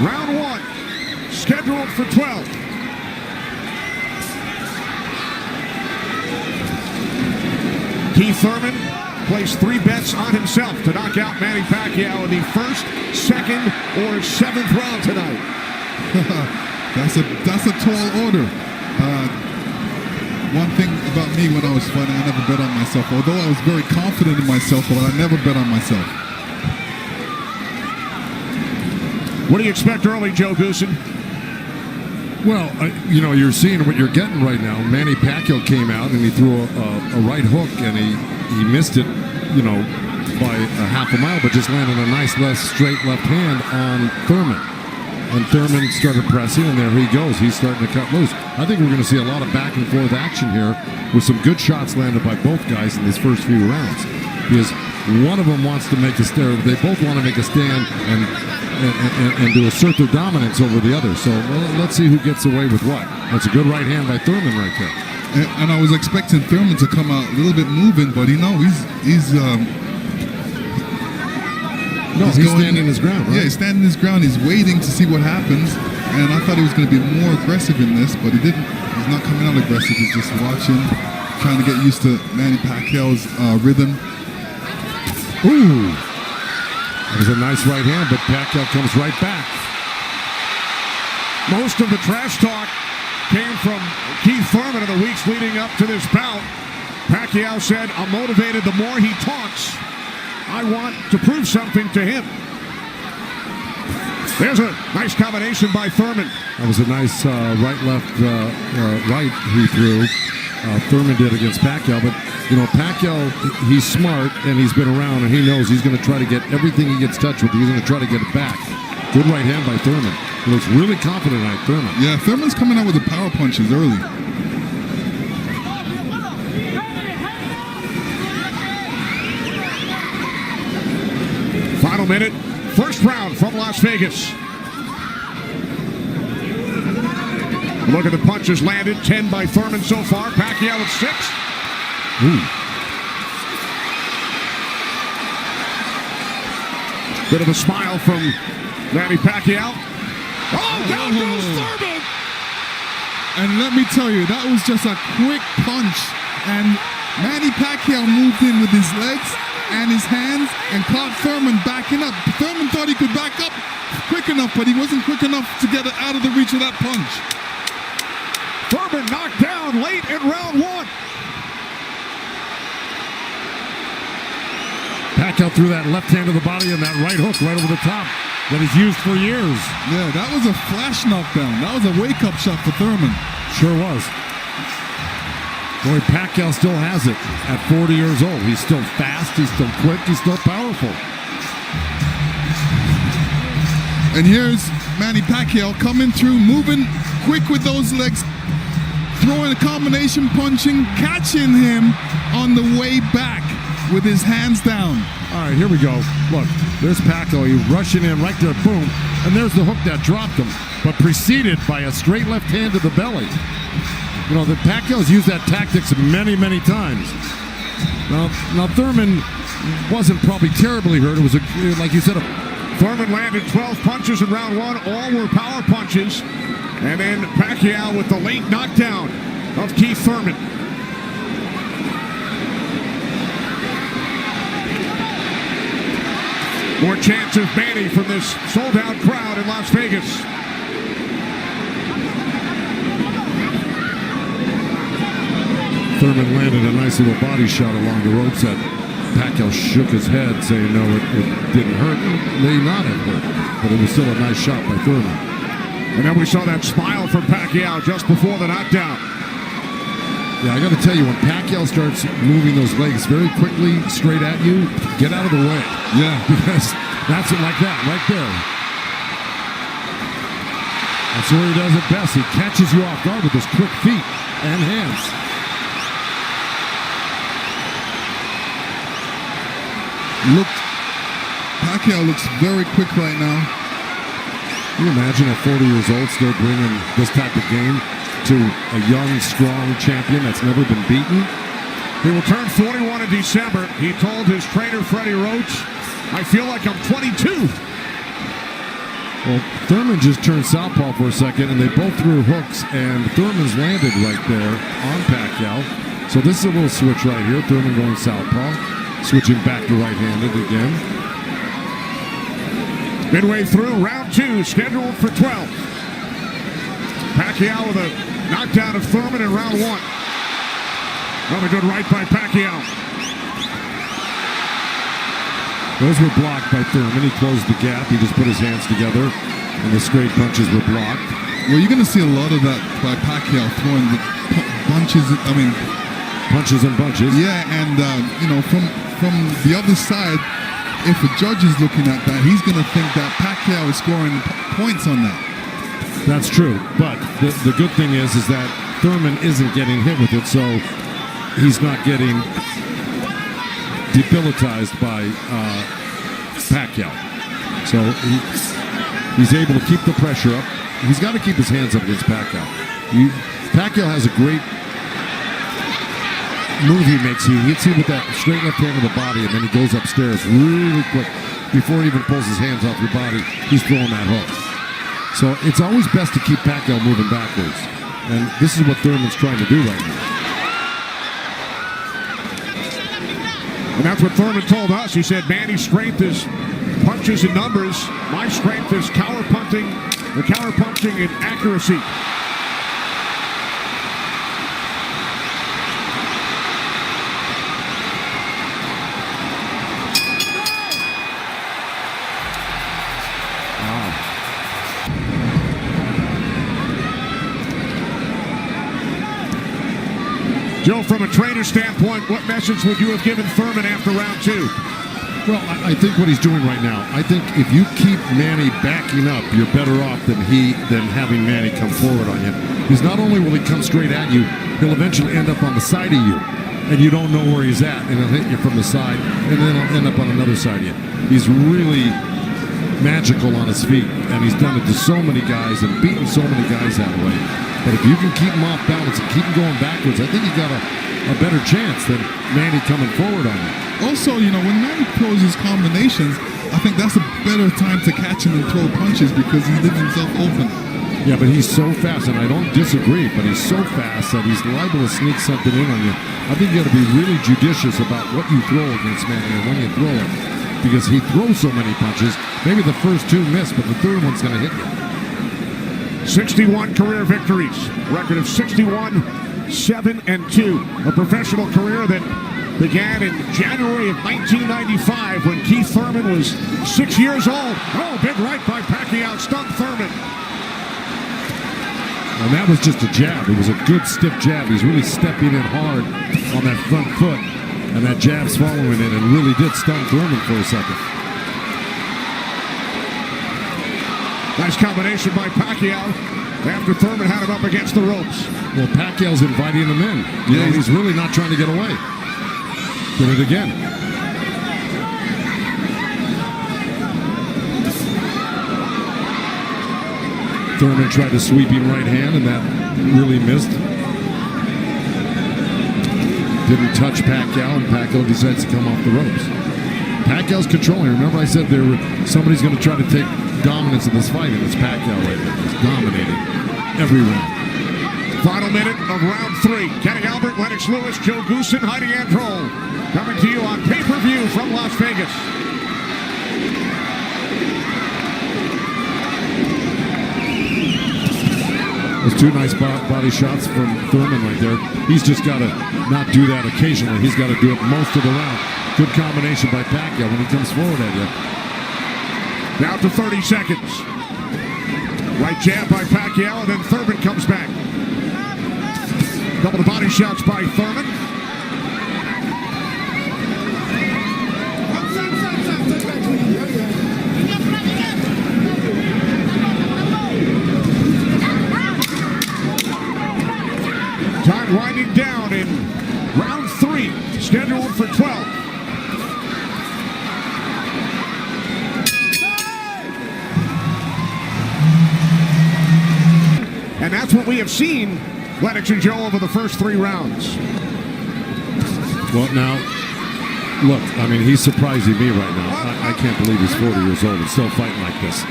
Round 1, scheduled for 12. Keith Thurman placed 3 bets on himself to knock out Manny Pacquiao in the first, second, or 7th round tonight. That's a tall order. One thing about me when I was fighting, I never bet on myself. Although I was very confident in myself, but I never bet on myself. What do you expect early, Joe Goosen? Well, you're seeing what you're getting right now. Manny Pacquiao came out and he threw a right hook and he missed it, by a half a mile, but just landed a nice straight left hand on Thurman. And Thurman started pressing, and there he goes. He's starting to cut loose. I think we're going to see a lot of back and forth action here with some good shots landed by both guys in these first few rounds. Because one of them wants to make a stand. They both want to make a stand and to assert their dominance over the other. So let's see who gets away with what. That's a good right hand by Thurman right there. And I was expecting Thurman to come out a little bit moving, but he's standing his ground, right? Yeah, he's standing his ground. He's waiting to see what happens. And I thought he was going to be more aggressive in this, but he didn't. He's not coming out aggressive. He's just watching, trying to get used to Manny Pacquiao's rhythm. Ooh. That was a nice right hand, but Pacquiao comes right back. Most of the trash talk came from Keith Thurman in the weeks leading up to this bout. Pacquiao said, "I'm motivated the more he talks. I want to prove something to him." There's a nice combination by Thurman. That was a nice right-left right he threw. Thurman did against Pacquiao, but Pacquiao, he's smart and he's been around and he knows he's going to try to get everything he gets touched with. He's going to try to get it back. Good right hand by Thurman. He looks really confident tonight, Thurman. Yeah, Thurman's coming out with the power punches early. Final minute, first round from Las Vegas. Look at the punches landed, 10 by Thurman so far. Pacquiao at 6. Ooh. Bit of a smile from Manny Pacquiao. Oh, down goes Thurman! And let me tell you, that was just a quick punch. And Manny Pacquiao moved in with his legs and his hands and caught Thurman backing up. Thurman thought he could back up quick enough, but he wasn't quick enough to get it out of the reach of that punch. Thurman knocked down late in round 1. Pacquiao threw that left hand to the body and that right hook right over the top that he's used for years. Yeah, that was a flash knockdown. That was a wake-up shot for Thurman. Sure was. Boy, Pacquiao still has it at 40 years old. He's still fast, he's still quick, he's still powerful. And here's Manny Pacquiao coming through, moving quick with those legs, throwing a combination punching, catching him on the way back with his hands down. All right, here we go. Look, there's Pacquiao. He's rushing in right there, boom. And there's the hook that dropped him, but preceded by a straight left hand to the belly. The Pacquiao's used that tactics many, many times. Now Thurman wasn't probably terribly hurt. It was, like you said, Thurman landed 12 punches in round 1. All were power punches. And then Pacquiao with the late knockdown of Keith Thurman. More chance of Manny from this sold-out crowd in Las Vegas. Thurman landed a nice little body shot along the ropes that Pacquiao shook his head, saying no, it didn't hurt. It may not have hurt, but it was still a nice shot by Thurman. And then we saw that smile from Pacquiao just before the knockdown. Yeah, I got to tell you, when Pacquiao starts moving those legs very quickly straight at you, get out of the way. Yeah. Because that's it like that, right there. That's where he does it best. He catches you off guard with his quick feet and hands. Pacquiao looks very quick right now. Can you imagine at 40 years old still bringing this type of game to a young, strong champion that's never been beaten? He will turn 41 in December. He told his trainer, Freddie Roach, "I feel like I'm 22. Well, Thurman just turned southpaw for a second, and they both threw hooks, and Thurman's landed right there on Pacquiao. So this is a little switch right here. Thurman going southpaw, switching back to right-handed again. Midway through round 2, scheduled for 12. Pacquiao with a knockdown of Thurman in round 1. Another good right by Pacquiao. Those were blocked by Thurman. He closed the gap. He just put his hands together, and the straight punches were blocked. Well, you're going to see a lot of that by Pacquiao throwing the punches. Punches and bunches. Yeah, and from the other side, if a judge is looking at that, he's going to think that Pacquiao is scoring points on that. That's true, but the good thing is that Thurman isn't getting hit with it, so he's not getting debilitized by Pacquiao. So he's able to keep the pressure up. He's got to keep his hands up against Pacquiao. Pacquiao has a great move he makes. He hits you with that straight left hand of the body, and then he goes upstairs really quick. Before he even pulls his hands off your body, he's throwing that hook. So it's always best to keep Pacquiao moving backwards. And this is what Thurman's trying to do right now. And that's what Thurman told us. He said, Manny's strength is punches and numbers. My strength is counter punching and accuracy. Joe, from a trainer standpoint, what message would you have given Thurman after round 2? Well, I think what he's doing right now, I think if you keep Manny backing up, you're better off than having Manny come forward on him. Because not only will he come straight at you, he'll eventually end up on the side of you, and you don't know where he's at, and he'll hit you from the side, and then he'll end up on another side of you. He's really magical on his feet, and he's done it to so many guys and beaten so many guys that way. But if you can keep him off balance and keep him going backwards, I think you got a better chance than Manny coming forward on you. Also, when Manny throws his combinations, I think that's a better time to catch him and throw punches because he leaves himself open. Yeah, but he's so fast, and I don't disagree, but he's so fast that he's liable to sneak something in on you. I think you got to be really judicious about what you throw against Manny and when you throw it, because he throws so many punches. Maybe the first 2 miss, but the third one's going to hit you. 61 career victories, record of 61, 7-2. A professional career that began in January of 1995 when Keith Thurman was 6 years old. Oh, big right by Pacquiao, stunned Thurman. And that was just a jab. It was a good stiff jab. He's really stepping in hard on that front foot, and that jab's following it and really did stun Thurman for a second. Nice combination by Pacquiao after Thurman had him up against the ropes. Well, Pacquiao's inviting him in. Yeah, he's really not trying to get away. Did it again. Thurman tried a sweeping right hand, and that really missed. Didn't touch Pacquiao, and Pacquiao decides to come off the ropes. Pacquiao's controlling. Remember I said somebody's going to try to take dominance in this fight, and it's Pacquiao right there. He's dominating every round. Final minute of round 3. Kenny Albert, Lennox Lewis, Joe Goosen, Heidi Androl. Coming to you on pay-per-view from Las Vegas. Those 2 nice body shots from Thurman right there. He's just got to not do that occasionally. He's got to do it most of the round. Good combination by Pacquiao when he comes forward at you. Down to 30 seconds. Right jab by Pacquiao, and then Thurman comes back. Couple of body shots by Thurman. Time winding down in round 3, scheduled for 12. And that's what we have seen, Lennox and Joe, over the first 3 rounds. Well, now, look, I mean, he's surprising me right now. I can't believe he's 40 years old and still fighting like this.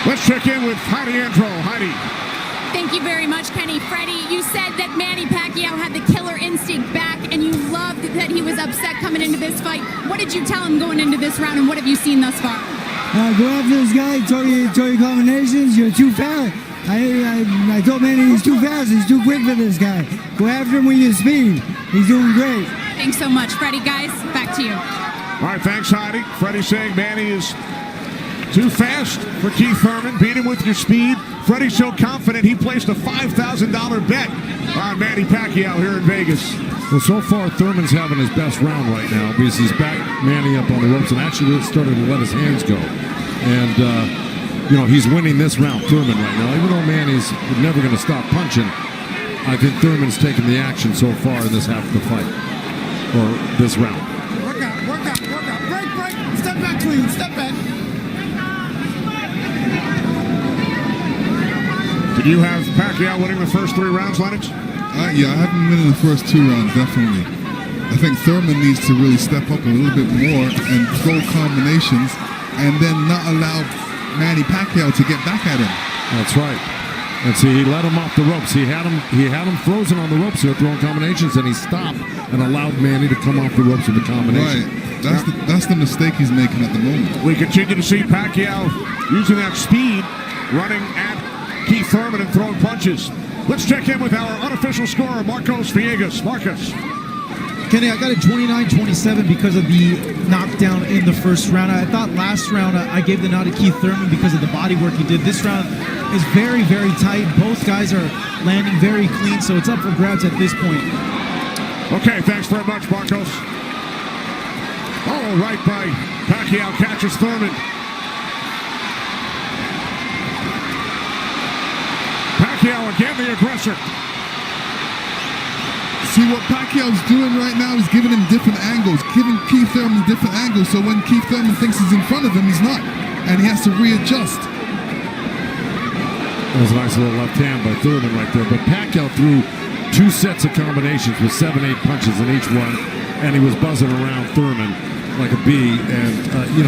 Let's check in with Heidi Andro. Heidi. Thank you very much, Kenny. Freddie, you said that Manny Pacquiao had the killer instinct back, and you loved that he was upset coming into this fight. What did you tell him going into this round, and what have you seen thus far? Go after this guy, throw your combinations, you're too fast. I told Manny he's too fast, he's too quick for this guy. Go after him with your speed. He's doing great. Thanks so much, Freddie. Guys, back to you. All right, thanks, Heidi. Freddie saying Manny is too fast for Keith Thurman. Beat him with your speed. Freddie's so confident he placed a $5,000 bet on Manny Pacquiao here in Vegas. Well, so far, Thurman's having his best round right now because he's backed Manny up on the ropes and actually started to let his hands go. And, he's winning this round, Thurman, right now. Even though Manny's never going to stop punching, I think Thurman's taken the action so far in this half of the fight, or this round. Work out. Break. Step back, clean. Step back. Did you have Pacquiao winning the first 3 rounds, Lennox? Yeah, I have him winning the first 2 rounds, definitely. I think Thurman needs to really step up a little bit more and throw combinations and then not allow Manny Pacquiao to get back at him. That's right. And see, he let him off the ropes. He had him frozen on the ropes here throwing combinations, and he stopped and allowed Manny to come off the ropes with the combination. Right. That's the mistake he's making at the moment. We continue to see Pacquiao using that speed, running at Keith Thurman and throwing punches. Let's check in with our unofficial scorer, Marcos Villegas. Marcos. Kenny, I got a 29-27 because of the knockdown in the first round. I thought last round I gave the nod to Keith Thurman because of the body work he did. This round is very, very tight. Both guys are landing very clean, so it's up for grabs at this point. Okay, thanks very much, Marcos. Oh, right by Pacquiao catches Thurman. Pacquiao again, the aggressor. See, what Pacquiao's doing right now is giving him different angles, giving Keith Thurman different angles, so when Keith Thurman thinks he's in front of him, he's not, and he has to readjust. That was a nice little left hand by Thurman right there, but Pacquiao threw 2 sets of combinations with 7-8 punches in each one, and he was buzzing around Thurman like a bee, and,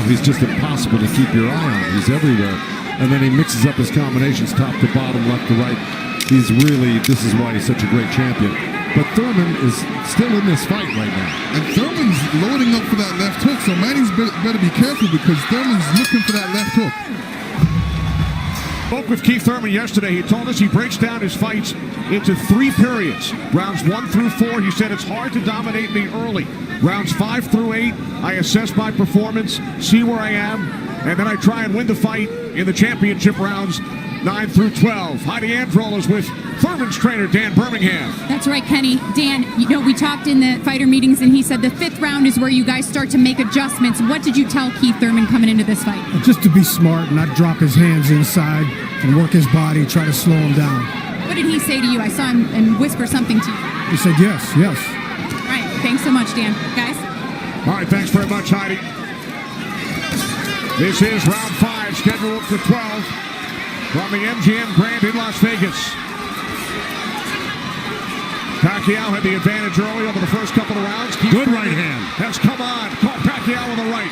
he's just impossible to keep your eye on. He's everywhere. And then he mixes up his combinations top to bottom, left to right. This is why he's such a great champion. But Thurman is still in this fight right now. And Thurman's loading up for that left hook, so Manny's better be careful because Thurman's looking for that left hook. Spoke with Keith Thurman yesterday. He told us he breaks down his fights into 3 periods. Rounds 1 through 4, he said it's hard to dominate me early. Rounds 5 through 8, I assess my performance, see where I am, and then I try and win the fight in the championship rounds 9 through 12. Heidi Andro is with Thurman's trainer, Dan Birmingham. That's right, Kenny. Dan, we talked in the fighter meetings, and he said the 5th round is where you guys start to make adjustments. What did you tell Keith Thurman coming into this fight? Just to be smart, not drop his hands inside and work his body, try to slow him down. What did he say to you? I saw him and whisper something to you. He said yes. All right, thanks so much, Dan. Guys? All right, thanks very much, Heidi. This is round 5, scheduled for 12 from the MGM Grand in Las Vegas. Pacquiao had the advantage early over the first couple of rounds. Good right hand. Has come on. Caught Pacquiao with the right.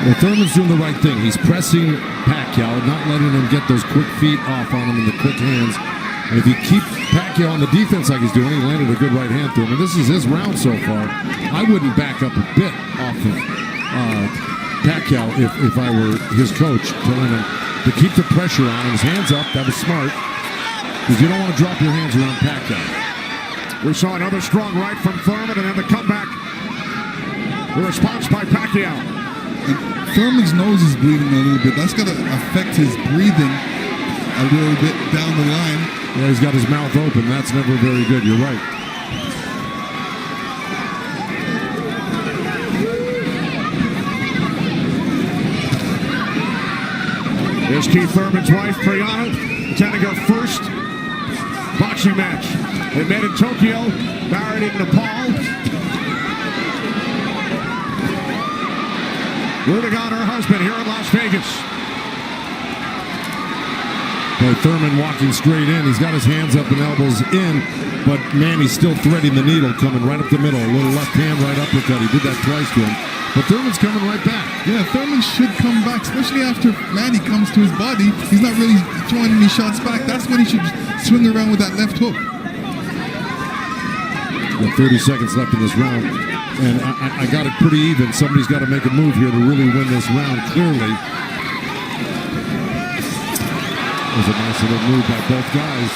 Well, Thurman's doing the right thing. He's pressing Pacquiao, not letting him get those quick feet off on him and the quick hands. And if you keep Pacquiao on the defense like he's doing, he landed a good right hand through him. And this is his round so far. I wouldn't back up a bit off of Pacquiao if I were his coach, telling him to keep the pressure on him. His hands up, that was smart. Because you don't want to drop your hands around Pacquiao. We saw another strong right from Thurman, and then the comeback. The response by Pacquiao. And Thurman's nose is bleeding a little bit. That's going to affect his breathing a little bit down the line. Yeah, he's got his mouth open. That's never very good. You're right. Here's Keith Thurman's wife, Brianna, attending her first boxing match. They met in Tokyo, married in Nepal. Rooting on her husband here in Las Vegas. Boy, Thurman walking straight in. He's got his hands up and elbows in, but Manny's still threading the needle, coming right up the middle. A little left hand, right uppercut. He did that twice to him. But Thurman's coming right back. Yeah, Thurman should come back, especially after Manny comes to his body. He's not really throwing any shots back. That's when he should swing around with that left hook. With 30 seconds left in this round, and I got it pretty even. Somebody's got to make a move here to really win this round clearly. It was a nice little move by both guys.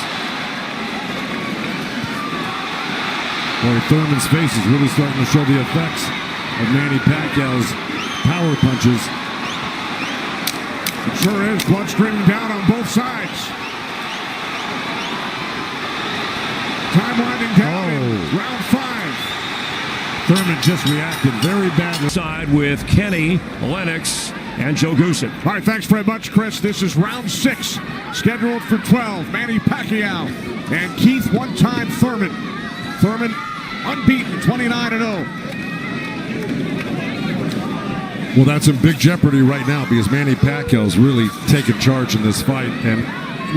Boy, Thurman's face is really starting to show the effects of Manny Pacquiao's power punches. It sure is. Blood streaming down on both sides. Time winding down in round 5. Thurman just reacted very badly. Side with Kenny, Lennox, and Joe Goosen. All right, thanks very much, Chris. This is round 6, scheduled for 12. Manny Pacquiao and Keith one-time Thurman. Thurman unbeaten, 29-0. Well, that's in big jeopardy right now because Manny Pacquiao's really taken charge in this fight. And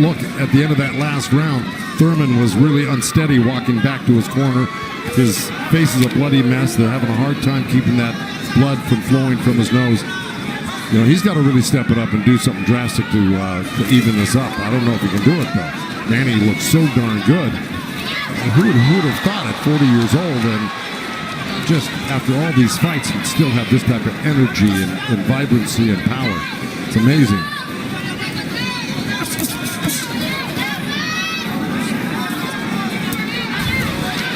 look, at the end of that last round, Thurman was really unsteady walking back to his corner. His face is a bloody mess. They're having a hard time keeping that blood from flowing from his nose. You know, he's got to really step it up and do something drastic to even this up. I don't know if he can do it, though. Manny looks so darn good. Who would have thought at 40 years old and just after all these fights he'd still have this type of energy and vibrancy and power. It's amazing.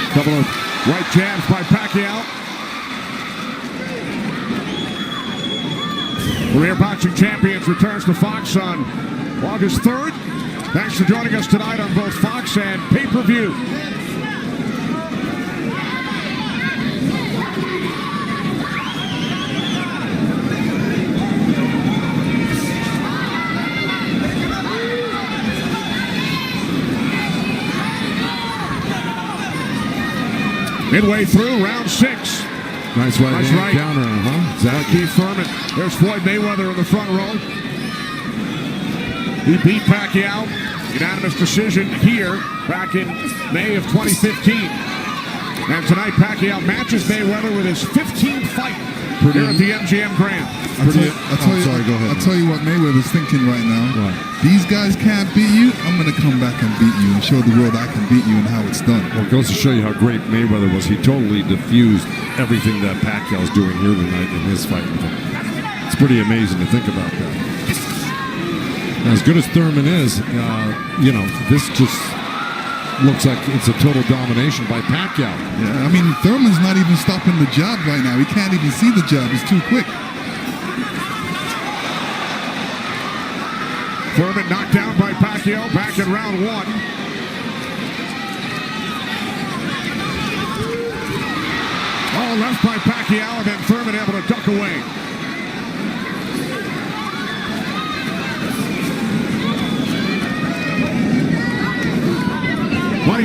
Couple of right jabs by Pacquiao. Career Boxing Champions returns to Fox on August 3rd. Thanks for joining us tonight on both Fox and pay-per-view. Midway through round 6. Nice right counter, huh? Exactly. Keith Thurman. There's Floyd Mayweather in the front row. He beat Pacquiao. Unanimous decision here back in May of 2015. And tonight Pacquiao matches Mayweather with his 15th fight here at the MGM Grand. I'll tell you what Mayweather's thinking right now. What? These guys can't beat you. I'm going to come back and beat you and show the world I can beat you and how it's done. Well, it goes to show you how great Mayweather was. He totally diffused everything that Pacquiao's doing here tonight in his fight with him. It's pretty amazing to think about that. Now, as good as Thurman is, you know, this just looks like it's a total domination by Pacquiao. Yeah, I mean, Thurman's not even stopping the jab right now. He can't even see the jab. It's too quick. Thurman knocked down by Pacquiao back in round 1. Oh, left by Pacquiao, and then Thurman able to duck away.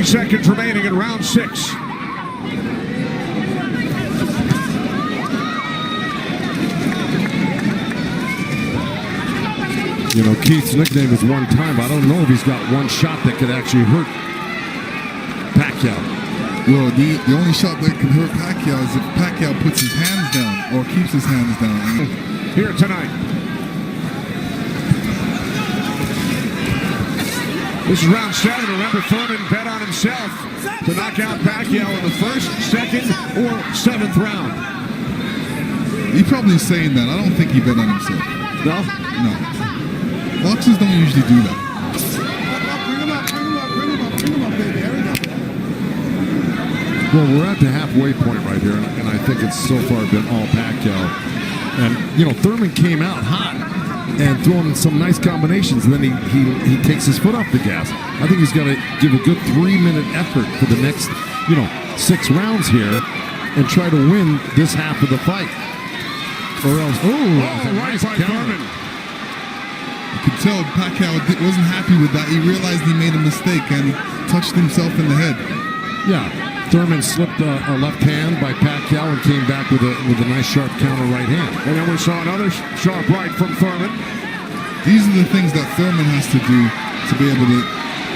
Seconds remaining in round 6. You know, Keith's nickname is one time. I don't know if he's got one shot that could actually hurt Pacquiao. Well, the only shot that can hurt Pacquiao is if Pacquiao puts his hands down or keeps his hands down. Here tonight. This is round 7. Remember, Thurman bet on himself to knock out Pacquiao in the first, second, or 7th round. He's probably saying that. I don't think he bet on himself. No? No. Boxers don't usually do that. Bring him up, baby. Well, we're at the halfway point right here, and I think it's so far been all Pacquiao. And, you know, Thurman came out hot and throwing some nice combinations, and then he takes his foot off the gas. I think he's got to give a good 3-minute effort for the next, 6 rounds here and try to win this half of the fight. Or else, right by Thurman. You could tell Pacquiao wasn't happy with that. He realized he made a mistake and touched himself in the head. Yeah, Thurman slipped a left hand by Pacquiao and came back with a nice sharp counter right hand. And then we saw another sharp right from Thurman. These are the things that Thurman has to do to be able to...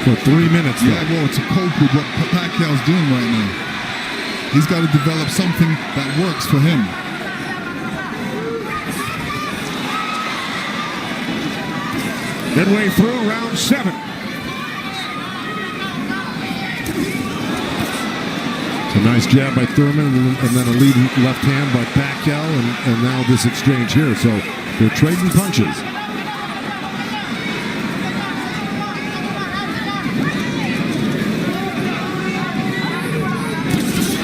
For 3 minutes, yeah, well, to cope with what Pacquiao's doing right now. He's got to develop something that works for him. Midway through round 7. It's a nice jab by Thurman, and then a lead left hand by Pacquiao, and now this exchange here. So they're trading punches.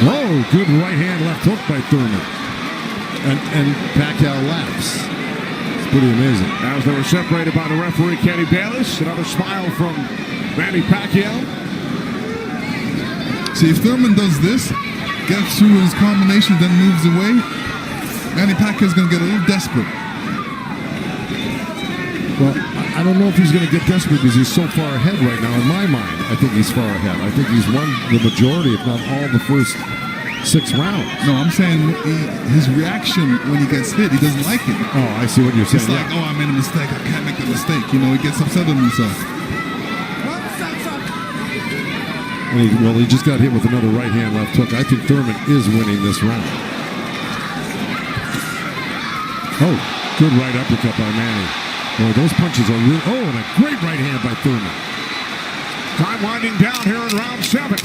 Oh, good right hand, left hook by Thurman. And Pacquiao laughs. It's pretty amazing. As they were separated by the referee, Kenny Bayless. Another smile from Manny Pacquiao. See, if Thurman does this, gets through his combination, then moves away, Manny Pacquiao's going to get a little desperate. Well, I don't know if he's going to get desperate because he's so far ahead right now. In my mind, I think he's far ahead. I think he's won the majority, if not all, the first 6 rounds. No, I'm saying his reaction when he gets hit, he doesn't like it. Oh, I see what you're saying. It's like, oh, I made a mistake. I can't make that mistake. You know, he gets upset with himself. And he just got hit with another right hand, left hook. I think Thurman is winning this round. Oh, good right uppercut by Manny. Boy, those punches are real. Oh, and a great right hand by Thurman. Time winding down here in round 7.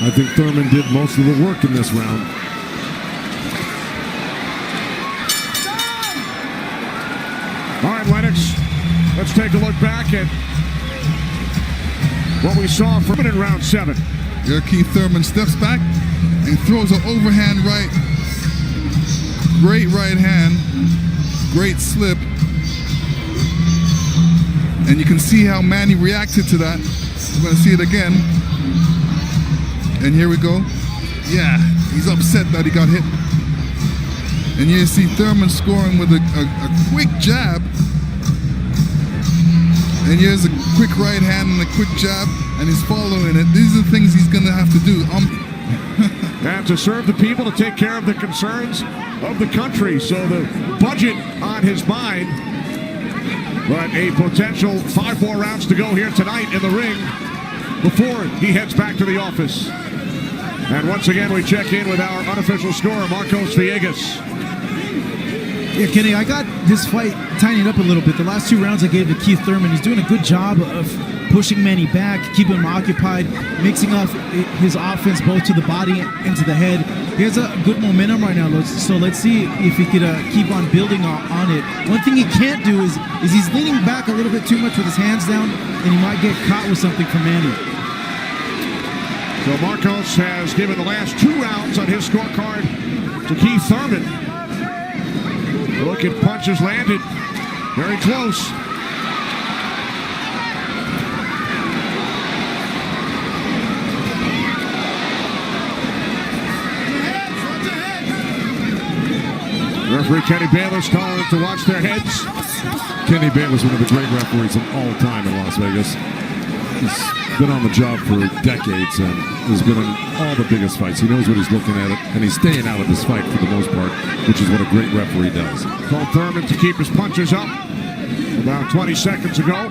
I think Thurman did most of the work in this round. All right, Lennox, let's take a look back at what we saw from in round 7. Here, Keith Thurman steps back and throws an overhand right. Great right hand. Great slip. And you can see how Manny reacted to that. We're going to see it again. And here we go. Yeah, he's upset that he got hit. And you see Thurman scoring with a quick jab. And here's a quick right hand and a quick jab, and he's following it. These are the things he's going to have to do. And to serve the people, to take care of the concerns of the country. So the budget on his mind. But a potential 5 more rounds to go here tonight in the ring before he heads back to the office. And once again, we check in with our unofficial scorer, Marcos Villegas. Yeah, Kenny, I got this fight tightened up a little bit. The last 2 rounds I gave to Keith Thurman. He's doing a good job of pushing Manny back, keeping him occupied, mixing up his offense both to the body and to the head. He has a good momentum right now, so let's see if he could keep on building on it. One thing he can't do is he's leaning back a little bit too much with his hands down, and he might get caught with something from Manny. So Marcos has given the last 2 rounds on his scorecard to Keith Thurman. Look at punches landed. Very close. Referee Kenny Bayless telling them to watch their heads. Kenny Bayless, one of the great referees of all time in Las Vegas. He's been on the job for decades and has been in all the biggest fights. He knows what he's looking at, and he's staying out of this fight for the most part, which is what a great referee does. Told Thurman to keep his punches up about 20 seconds ago.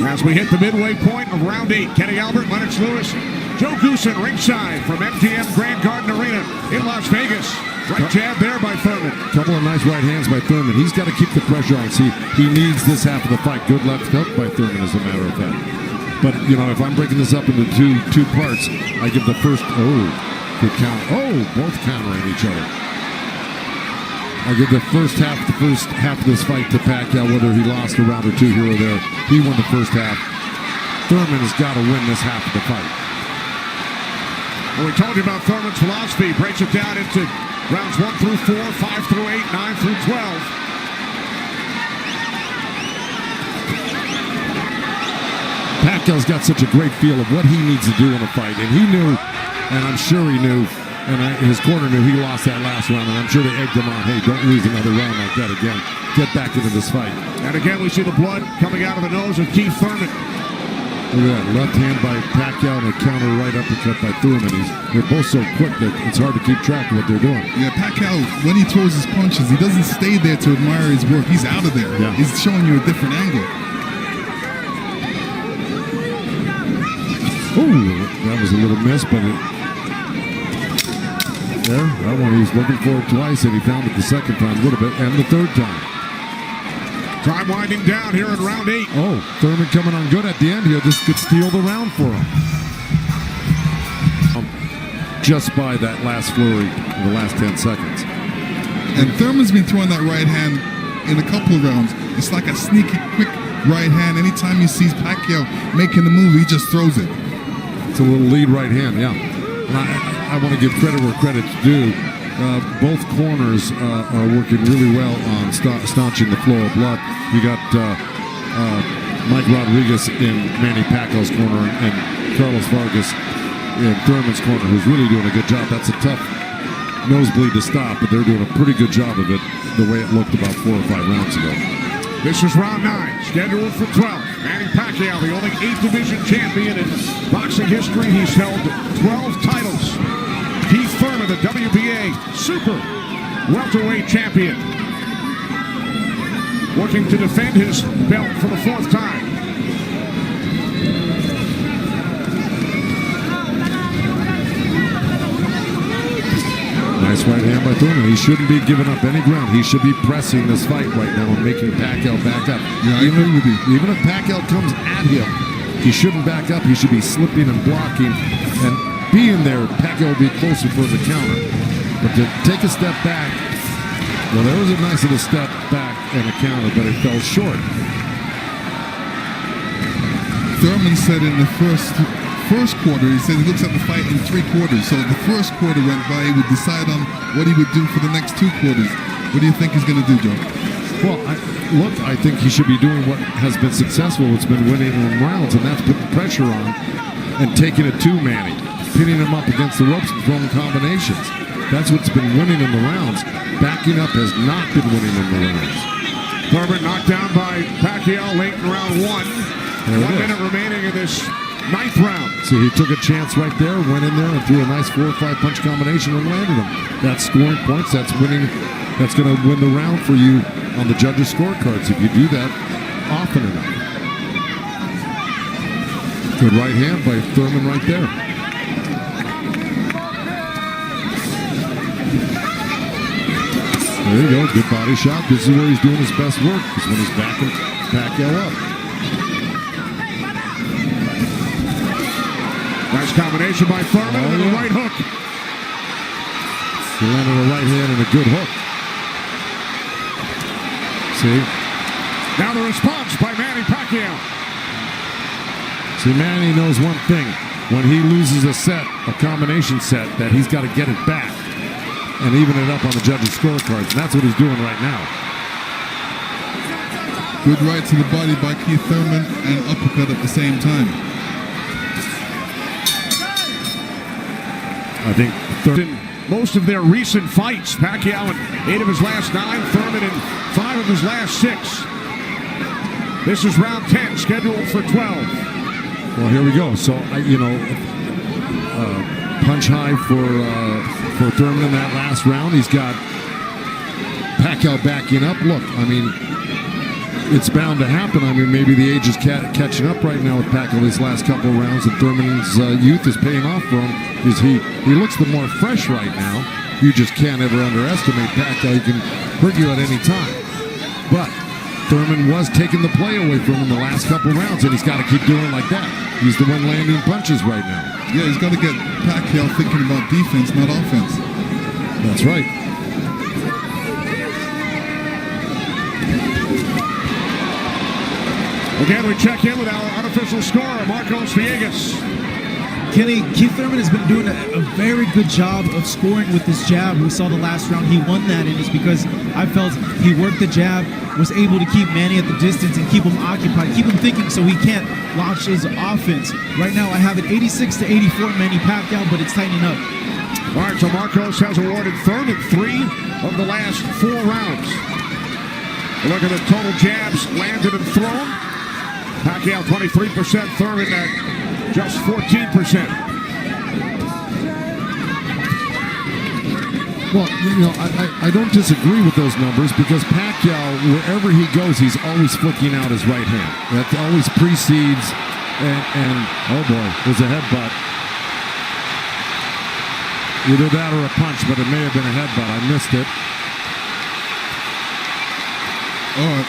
As we hit the midway point of round 8, Kenny Albert, Lennox Lewis, Joe Goosen ringside from MGM Grand Garden Arena in Las Vegas. Right jab there by Thurman. Couple of nice right hands by Thurman. He's got to keep the pressure on. See, he needs this half of the fight. Good left hook by Thurman, as a matter of fact. But, you know, if I'm breaking this up into two parts, I give the first, good count. Oh, both countering each other. I give the first half of this fight to Pacquiao, whether he lost a round or 2 here or there. He won the first half. Thurman has got to win this half of the fight. Well, we told you about Thurman's philosophy. Breaks it down into rounds 1 through 4, 5 through 8, 9 through 12. Pacquiao's got such a great feel of what he needs to do in a fight, and he knew, and I'm sure he knew, and his corner knew he lost that last round, and I'm sure they egged him on, hey, don't lose another round like that again. Get back into this fight. And again, we see the blood coming out of the nose of Keith Thurman. Look at that, left hand by Pacquiao and a counter right uppercut by Thurman. They're both so quick that it's hard to keep track of what they're doing. Yeah, Pacquiao, when he throws his punches, he doesn't stay there to admire his work. He's out of there. Yeah. He's showing you a different angle. Ooh, that was a little miss, but There, that one he was looking for it twice, and he found it the second time a little bit, and the third time. Time winding down here in round 8. Oh, Thurman coming on good at the end here. This could steal the round for him. Just by that last flurry in the last 10 seconds. And Thurman's been throwing that right hand in a couple of rounds. It's like a sneaky, quick right hand. Anytime he sees Pacquiao making the move, he just throws it. It's a little lead right hand, yeah. And I want to give credit where credit's due. Both corners are working really well on staunching the flow of blood. You got Mike Rodriguez in Manny Pacquiao's corner and Carlos Vargas in Thurman's corner, who's really doing a good job. That's a tough nosebleed to stop, but they're doing a pretty good job of it the way it looked about 4 or 5 rounds ago. This is round 9, scheduled for 12. Manny Pacquiao, the only 8th division champion in boxing history. He's held 12 titles. Keith Thurman, the WBA super welterweight champion, looking to defend his belt for the 4th time. Nice right hand by Thurman. He shouldn't be giving up any ground. He should be pressing this fight right now and making Pacquiao back up. Yeah, I agree with you. Even if Pacquiao comes at him, he shouldn't back up. He should be slipping and blocking and being there. Pacquiao will be closer for the counter. But to take a step back, well, there was a nice little step back and a counter, but it fell short. Thurman said in the first quarter, he said he looks at the fight in 3 quarters. So the first quarter went by, he would decide on what he would do for the next 2 quarters. What do you think he's going to do, Joe? Well, I think he should be doing what has been successful. It's been winning in rounds, and that's putting pressure on and taking it to Manny, pinning him up against the ropes and throwing combinations. That's what's been winning in the rounds. Backing up has not been winning in the rounds. Thurman knocked down by Pacquiao late in round 1. 1 minute remaining in this 9th round. So he took a chance right there, went in there and threw a nice 4 or 5 punch combination and landed him. That's scoring points. That's winning. That's going to win the round for you on the judges' scorecards if you do that often enough. Good right hand by Thurman right there. There you go. Good body shot. This is where he's doing his best work. Is when he's backing Pacquiao up. Nice combination by Thurman and the right hook. He landed a right hand and a good hook. See? Now the response by Manny Pacquiao. See, Manny knows one thing. When he loses a set, a combination set, that he's got to get it back and even it up on the judges' scorecards. And that's what he's doing right now. Good right to the body by Keith Thurman and uppercut at the same time. I think In most of their recent fights, Pacquiao in 8 of his last 9, Thurman in 5 of his last 6. This is round 10, scheduled for 12. Well, here we go. So, punch high for Thurman in that last round. He's got Pacquiao backing up. Look, I mean, it's bound to happen. I mean, maybe the age is catching up right now with Pacquiao these last couple of rounds, and Thurman's youth is paying off for him because he looks the more fresh right now. You just can't ever underestimate Pacquiao. He can hurt you at any time. But Thurman was taking the play away from him the last couple of rounds, and he's got to keep doing it like that. He's the one landing punches right now. Yeah, he's got to get Pacquiao thinking about defense, not offense. That's right. Again, we check in with our unofficial scorer, Marcos Villegas. Kenny, Keith Thurman has been doing a very good job of scoring with his jab. We saw the last round he won that, and it's because I felt he worked the jab, was able to keep Manny at the distance and keep him occupied, keep him thinking so he can't launch his offense. Right now, I have it 86-84 Manny Pacquiao, but it's tightening up. All right, so Marcos has awarded Thurman 3 of the last 4 rounds. Look at the total jabs landed and thrown. Pacquiao 23%, Thurman at just 14%. Well, I don't disagree with those numbers because Pacquiao, wherever he goes, he's always flicking out his right hand. That always precedes, and oh boy, there's a headbutt. Either that or a punch, but it may have been a headbutt. I missed it. Oh,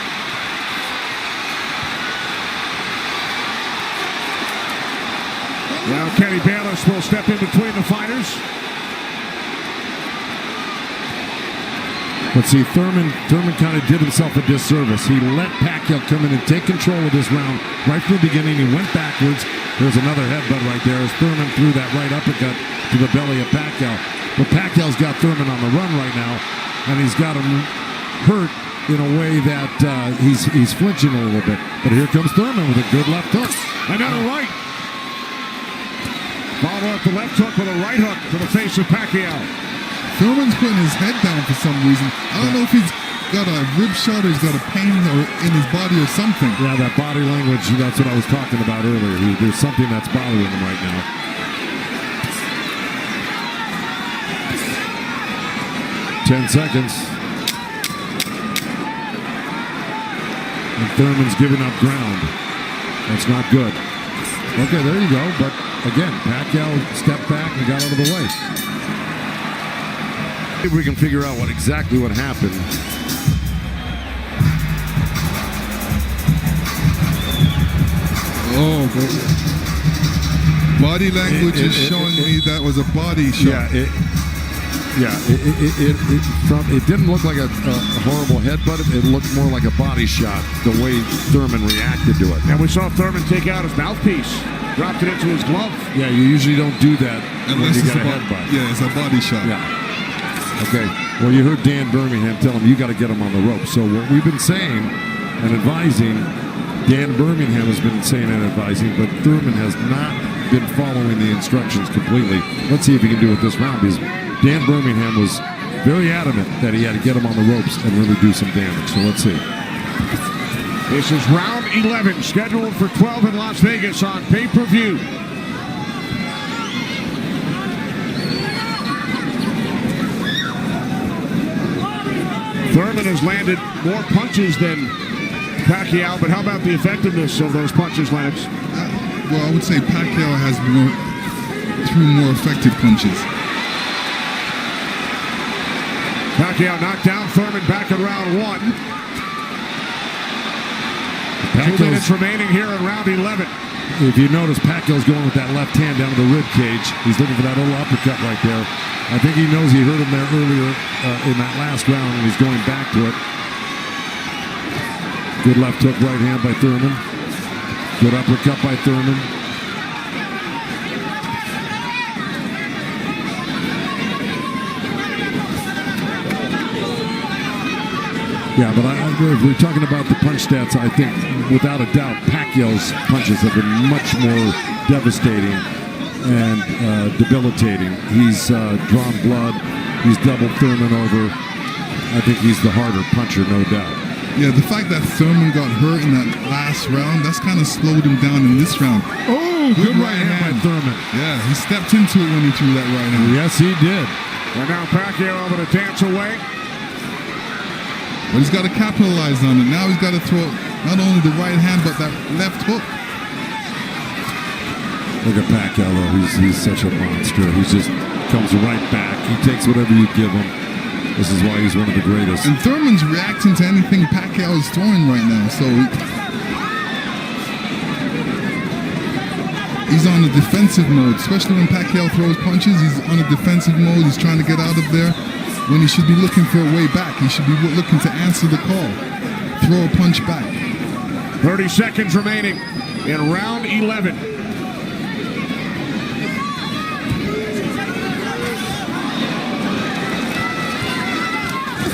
Now Kenny Bayless will step in between the fighters. But see, Thurman kind of did himself a disservice. He let Pacquiao come in and take control of this round right from the beginning. He went backwards. There's another headbutt right there as Thurman threw that right uppercut to the belly of Pacquiao. But Pacquiao's got Thurman on the run right now, and he's got him hurt in a way that he's flinching a little bit. But here comes Thurman with a good left hook. Another right. Follow up the left hook with a right hook to the face of Pacquiao. Thurman's putting his head down for some reason. I don't know if he's got a rib shot or he's got a pain or in his body or something. Yeah, that body language, that's what I was talking about earlier. There's something that's bothering him right now. Ten seconds. And Thurman's giving up ground. That's not good. Okay, there you go. But again, Pacquiao stepped back and got out of the way. If we can figure out exactly what happened. Oh, body language is showing me that was a body shot. It didn't look like a horrible headbutt. It looked more like a body shot, the way Thurman reacted to it. And we saw Thurman take out his mouthpiece, dropped it into his glove. Yeah, you usually don't do that Unless when you it's get a a headbutt. Yeah, it's a body shot. Yeah. Okay. Well, you heard Dan Birmingham tell him you got to get him on the rope. So what we've been saying and advising, Dan Birmingham has been saying and advising, but Thurman has not been following the instructions completely. Let's see if he can do it this round, because Dan Birmingham was very adamant that he had to get him on the ropes and really do some damage. So let's see. This is round 11, scheduled for 12 in Las Vegas on pay-per-view. Thurman has landed more punches than Pacquiao, but how about the effectiveness of those punches, Lennox? Well, I would say Pacquiao has threw more effective punches. Pacquiao knocked down Thurman back in round 1. 2 minutes remaining here in round 11. If you notice, Pacquiao's going with that left hand down to the rib cage. He's looking for that little uppercut right there. I think he knows he hurt him there earlier in that last round, and he's going back to it. Good left hook, right hand by Thurman. Good uppercut by Thurman. Yeah, but if we're talking about the punch stats, I think without a doubt Pacquiao's punches have been much more devastating and debilitating. He's drawn blood. He's doubled Thurman over. I think he's the harder puncher, no doubt. Yeah, the fact that Thurman got hurt in that last round, that's kind of slowed him down in this round. Oh, good right hand by Thurman. Yeah, he stepped into it when he threw that right hand. Yes, he did. And now Pacquiao able to dance away. But he's got to capitalize on it. Now he's got to throw not only the right hand, but that left hook. Look at Pacquiao, though. He's such a monster. He just comes right back. He takes whatever you give him. This is why he's one of the greatest. And Thurman's reacting to anything Pacquiao is throwing right now. So he's on a defensive mode, especially when Pacquiao throws punches. He's on a defensive mode. He's trying to get out of there when he should be looking for a way back. He should be looking to answer the call. Throw a punch back. 30 seconds remaining in round 11.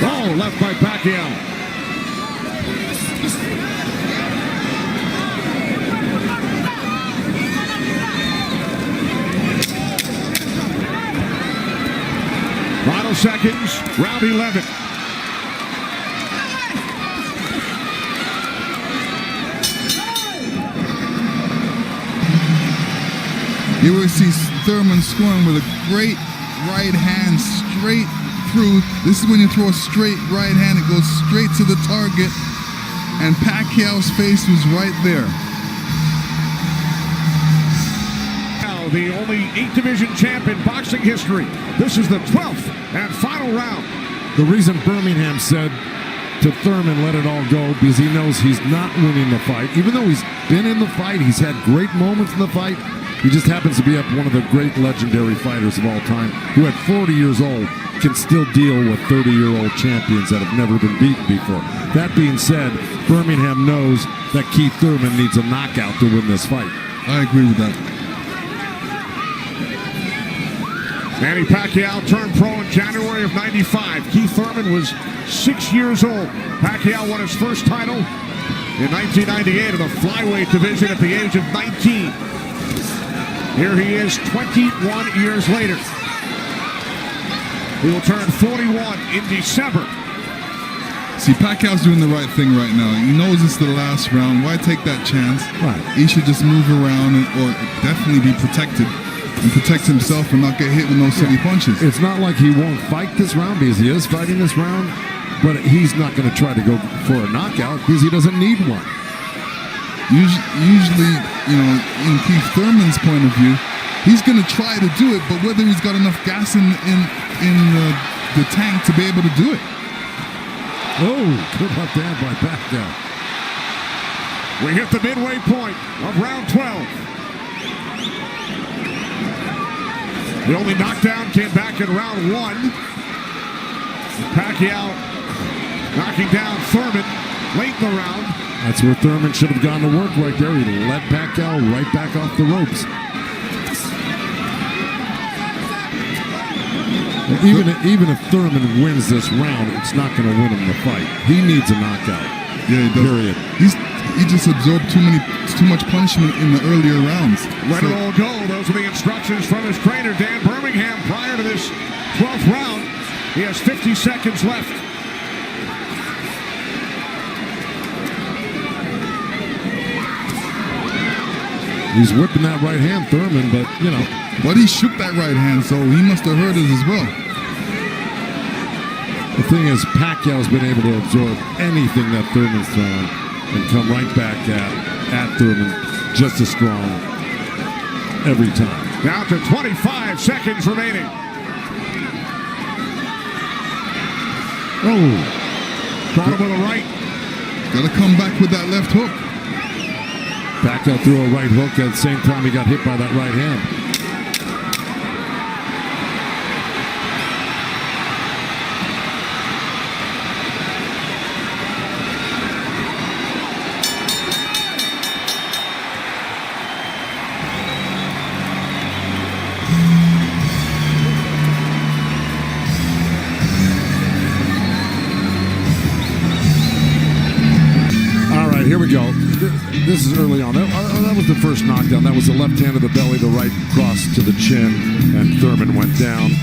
Oh, left by Pacquiao. Final seconds, round 11. You will see Thurman scoring with a great right hand straight through. This is when you throw a straight right hand, it goes straight to the target, and Pacquiao's face was right there. Now the only 8-division champ in boxing history. This is the 12th and final round. The reason Birmingham said to Thurman, let it all go, because he knows he's not winning the fight. Even though he's been in the fight, he's had great moments in the fight. He just happens to be up one of the great legendary fighters of all time, who at 40 years old can still deal with 30-year-old champions that have never been beaten before. That being said, Birmingham knows that Keith Thurman needs a knockout to win this fight. I agree with that. Manny Pacquiao turned pro in January of '95. Keith Thurman was 6 years old. Pacquiao won his first title in 1998 in the flyweight division at the age of 19. Here he is 21 years later. He will turn 41 in December. See, Pacquiao's doing the right thing right now. He knows it's the last round. Why take that chance? Right. He should just move around or definitely be protected and protect himself and not get hit with no silly punches. It's not like he won't fight this round, because he is fighting this round, but he's not going to try to go for a knockout because he doesn't need one. Usually, you know, in Keith Thurman's point of view, he's going to try to do it, but whether he's got enough gas in the tank to be able to do it. Oh, good left hand by Pacquiao. We hit the midway point of round 12. The only knockdown came back in round 1. Pacquiao knocking down Thurman late in the round. That's where Thurman should have gone to work right there. He let Pacquiao right back off the ropes. Even if Thurman wins this round, it's not going to win him the fight. He needs a knockout. Yeah, he does. Period. He just absorbed too much punishment in the earlier rounds. Let it all go. Those are the instructions from his trainer, Dan Birmingham, prior to this 12th round. He has 50 seconds left. He's whipping that right hand, Thurman, but, you know. But he shook that right hand, so he must have heard it as well. The thing is, Pacquiao's been able to absorb anything that Thurman's thrown and come right back at Thurman just as strong every time. Down to 25 seconds remaining. Oh. Caught him with a right. Got to come back with that left hook. Pacquiao threw a right hook at the same time he got hit by that right hand. Here we go. This is early on. That was the first knockdown. That was the left hand to the belly, the right cross to the chin, and Thurman went down.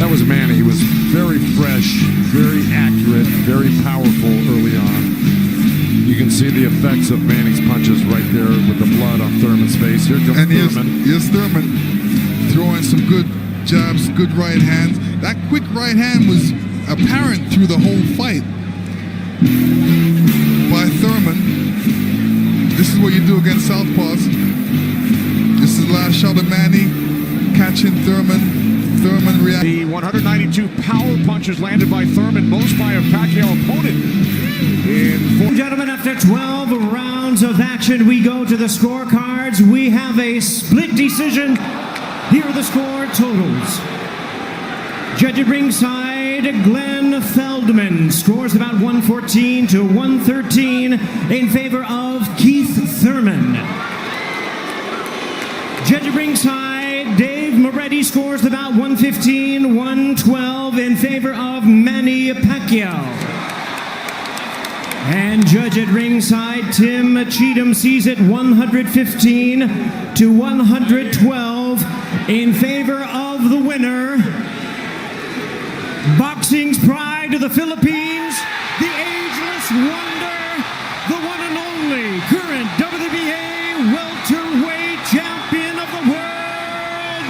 That was Manny. He was very fresh, very accurate, very powerful early on. You can see the effects of Manny's punches right there with the blood on Thurman's face. Here comes Thurman. Here's Thurman throwing some good jabs, good right hands. That quick right hand was apparent through the whole fight by Thurman. This is what you do against southpaws. This is the last shot of Manny catching Thurman. Thurman reacting. The 192 power punches landed by Thurman, most by a Pacquiao opponent. Gentlemen, after 12 rounds of action, we go to the scorecards. We have a split decision. Here are the score totals. Judge at ringside, Glenn Feldman scores about 114 to 113 in favor of Keith Thurman. Judge at ringside, Dave Moretti scores about 115, 112 in favor of Manny Pacquiao. And judge at ringside, Tim Cheatham sees it 115 to 112 in favor of the winner, Boxing's pride of the Philippines,